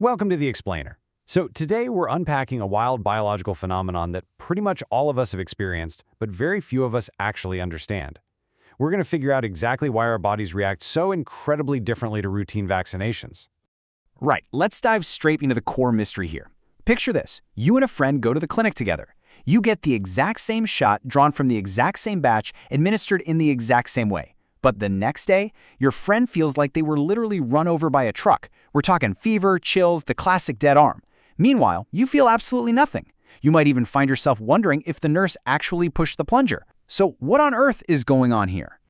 Welcome to The Explainer. So today we're unpacking a wild biological phenomenon that pretty much all of us have experienced, but very few of us actually understand. We're going to figure out exactly why our bodies react so incredibly differently to routine vaccinations. Right, let's dive straight into the core mystery here. Picture this. You and a friend go to the clinic together. You get the exact same shot drawn from the exact same batch, administered in the exact same way. But the next day, your friend feels like they were literally run over by a truck. We're talking fever, chills, the classic dead arm. Meanwhile, you feel absolutely nothing. You might even find yourself wondering if the nurse actually pushed the plunger. So what on earth is going on here?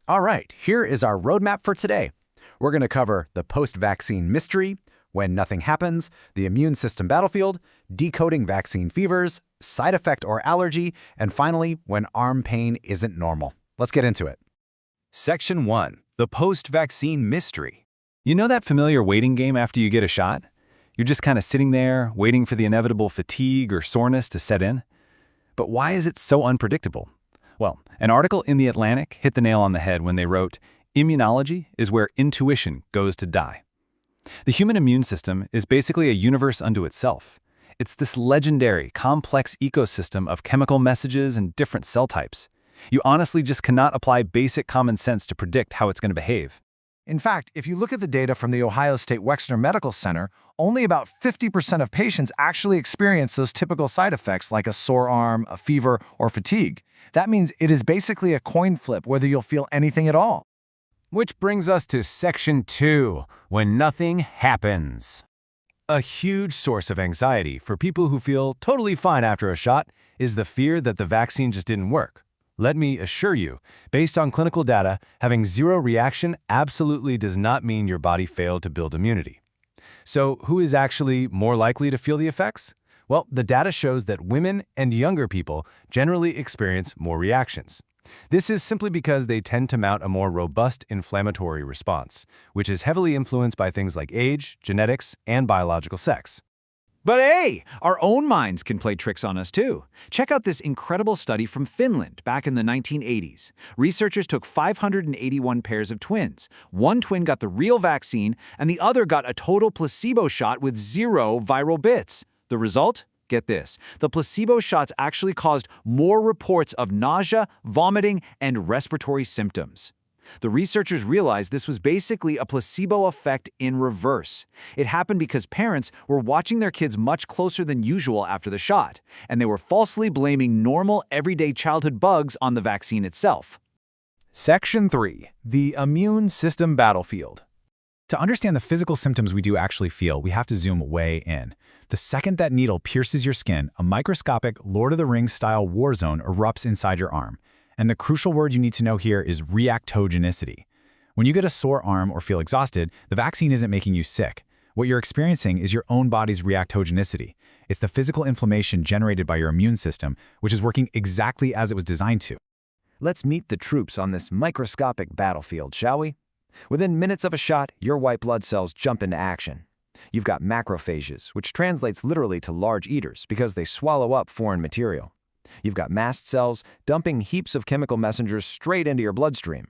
All right, here is our roadmap for today. We're going to cover the post-vaccine mystery, when nothing happens, the immune system battlefield, decoding vaccine fevers, side effect or allergy, and finally, when arm pain isn't normal. Let's get into it. Section 1. The Post-Vaccine Mystery. You know that familiar waiting game after you get a shot? You're just kind of sitting there, waiting for the inevitable fatigue or soreness to set in. But why is it so unpredictable? Well, an article in The Atlantic hit the nail on the head when they wrote, "Immunology is where intuition goes to die." The human immune system is basically a universe unto itself. It's this legendary, complex ecosystem of chemical messages and different cell types. You honestly just cannot apply basic common sense to predict how it's going to behave. In fact, if you look at the data from the Ohio State Wexner Medical Center, only about 50% of patients actually experience those typical side effects like a sore arm, a fever, or fatigue. That means it is basically a coin flip whether you'll feel anything at all. Which brings us to Section 2, when nothing happens. A huge source of anxiety for people who feel totally fine after a shot is the fear that the vaccine just didn't work. Let me assure you, based on clinical data, having zero reaction absolutely does not mean your body failed to build immunity. So who is actually more likely to feel the effects? Well, the data shows that women and younger people generally experience more reactions. This is simply because they tend to mount a more robust inflammatory response, which is heavily influenced by things like age, genetics, and biological sex. But hey, our own minds can play tricks on us too. Check out this incredible study from Finland back in the 1980s. Researchers took 581 pairs of twins. One twin got the real vaccine, and the other got a total placebo shot with 0 viral bits. The result? Get this. The placebo shots actually caused more reports of nausea, vomiting, and respiratory symptoms. The researchers realized this was basically a placebo effect in reverse. It happened because parents were watching their kids much closer than usual after the shot, and they were falsely blaming normal, everyday childhood bugs on the vaccine itself. Section 3. The Immune System Battlefield. To understand the physical symptoms we do actually feel, we have to zoom way in. The second that needle pierces your skin, a microscopic Lord of the Rings-style war zone erupts inside your arm. And the crucial word you need to know here is reactogenicity. When you get a sore arm or feel exhausted, the vaccine isn't making you sick. What you're experiencing is your own body's reactogenicity. It's the physical inflammation generated by your immune system, which is working exactly as it was designed to. Let's meet the troops on this microscopic battlefield, shall we? Within minutes of a shot, your white blood cells jump into action. You've got macrophages, which translates literally to large eaters because they swallow up foreign material. You've got mast cells dumping heaps of chemical messengers straight into your bloodstream.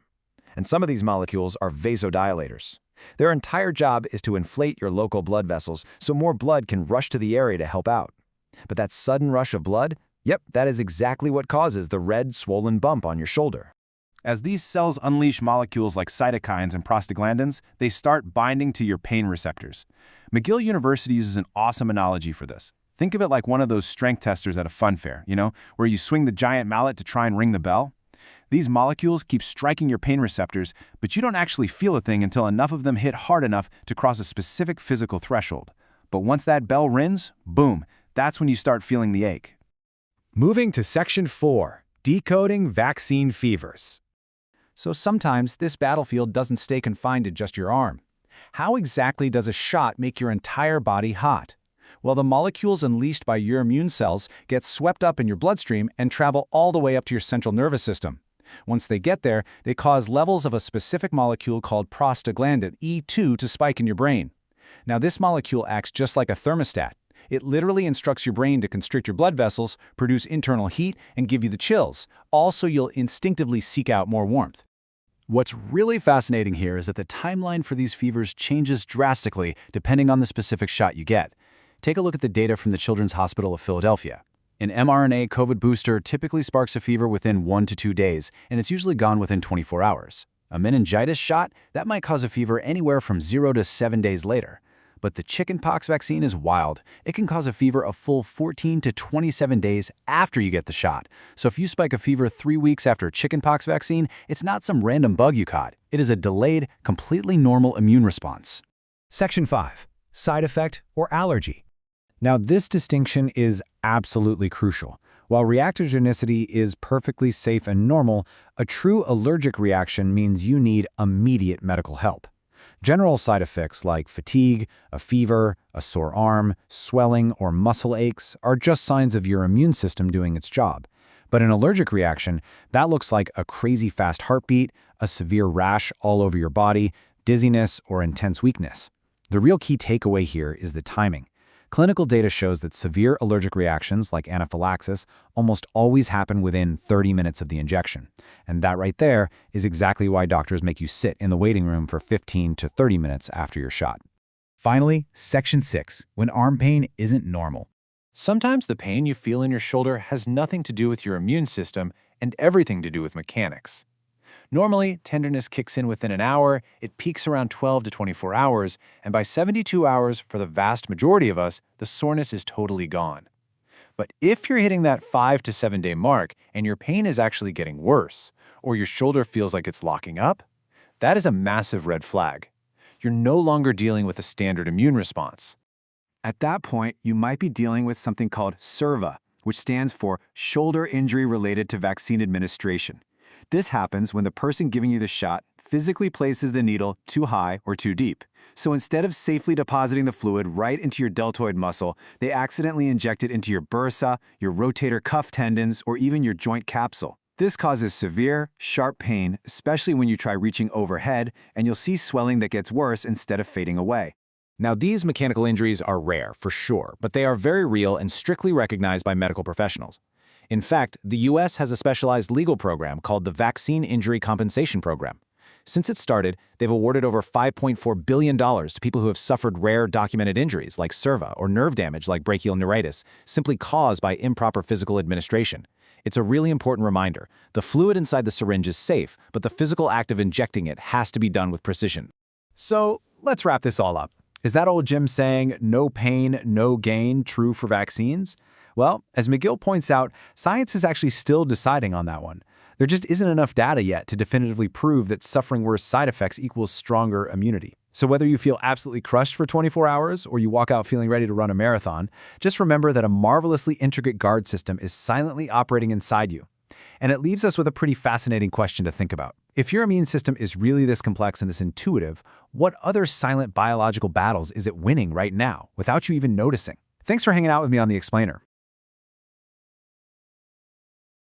And some of these molecules are vasodilators. Their entire job is to inflate your local blood vessels so more blood can rush to the area to help out. But that sudden rush of blood, that is exactly what causes the red, swollen bump on your shoulder. As these cells unleash molecules like cytokines and prostaglandins, they start binding to your pain receptors. McGill University uses an awesome analogy for this. Think of it like one of those strength testers at a fun fair, where you swing the giant mallet to try and ring the bell. These molecules keep striking your pain receptors, but you don't actually feel a thing until enough of them hit hard enough to cross a specific physical threshold. But once that bell rings, boom, that's when you start feeling the ache. Moving to Section 4, decoding vaccine fevers. So sometimes this battlefield doesn't stay confined to just your arm. How exactly does a shot make your entire body hot? Well, the molecules unleashed by your immune cells get swept up in your bloodstream and travel all the way up to your central nervous system. Once they get there, they cause levels of a specific molecule called prostaglandin, E2, to spike in your brain. Now, this molecule acts just like a thermostat. It literally instructs your brain to constrict your blood vessels, produce internal heat, and give you the chills. Also, you'll instinctively seek out more warmth. What's really fascinating here is that the timeline for these fevers changes drastically depending on the specific shot you get. Take a look at the data from the Children's Hospital of Philadelphia. An mRNA COVID booster typically sparks a fever within 1 to 2 days, and it's usually gone within 24 hours. A meningitis shot, that might cause a fever anywhere from 0 to 7 days later. But the chickenpox vaccine is wild. It can cause a fever a full 14 to 27 days after you get the shot. So if you spike a fever 3 weeks after a chickenpox vaccine, it's not some random bug you caught. It is a delayed, completely normal immune response. Section 5. Side effect or allergy. Now, this distinction is absolutely crucial. While reactogenicity is perfectly safe and normal, a true allergic reaction means you need immediate medical help. General side effects like fatigue, a fever, a sore arm, swelling, or muscle aches are just signs of your immune system doing its job. But an allergic reaction, that looks like a crazy fast heartbeat, a severe rash all over your body, dizziness, or intense weakness. The real key takeaway here is the timing. Clinical data shows that severe allergic reactions like anaphylaxis almost always happen within 30 minutes of the injection. And that right there is exactly why doctors make you sit in the waiting room for 15 to 30 minutes after your shot. Finally, Section 6, when arm pain isn't normal. Sometimes the pain you feel in your shoulder has nothing to do with your immune system and everything to do with mechanics. Normally, tenderness kicks in within an hour, it peaks around 12 to 24 hours, and by 72 hours, for the vast majority of us, the soreness is totally gone. But if you're hitting that 5 to 7 day mark and your pain is actually getting worse, or your shoulder feels like it's locking up, that is a massive red flag. You're no longer dealing with a standard immune response. At that point, you might be dealing with something called SIRVA, which stands for shoulder injury related to vaccine administration. This happens when the person giving you the shot physically places the needle too high or too deep. So instead of safely depositing the fluid right into your deltoid muscle, they accidentally inject it into your bursa, your rotator cuff tendons, or even your joint capsule. This causes severe, sharp pain, especially when you try reaching overhead, and you'll see swelling that gets worse instead of fading away. Now, these mechanical injuries are rare, for sure, but they are very real and strictly recognized by medical professionals. In fact, the U.S. has a specialized legal program called the Vaccine Injury Compensation Program. Since it started, they've awarded over $5.4 billion to people who have suffered rare documented injuries like SIRVA or nerve damage like brachial neuritis, simply caused by improper physical administration. It's a really important reminder. The fluid inside the syringe is safe, but the physical act of injecting it has to be done with precision. So let's wrap this all up. Is that old Jim saying, no pain, no gain, true for vaccines? Well, as McGill points out, science is actually still deciding on that one. There just isn't enough data yet to definitively prove that suffering worse side effects equals stronger immunity. So whether you feel absolutely crushed for 24 hours or you walk out feeling ready to run a marathon, just remember that a marvelously intricate guard system is silently operating inside you. And it leaves us with a pretty fascinating question to think about. If your immune system is really this complex and this intuitive, what other silent biological battles is it winning right now without you even noticing? Thanks for hanging out with me on The Explainer.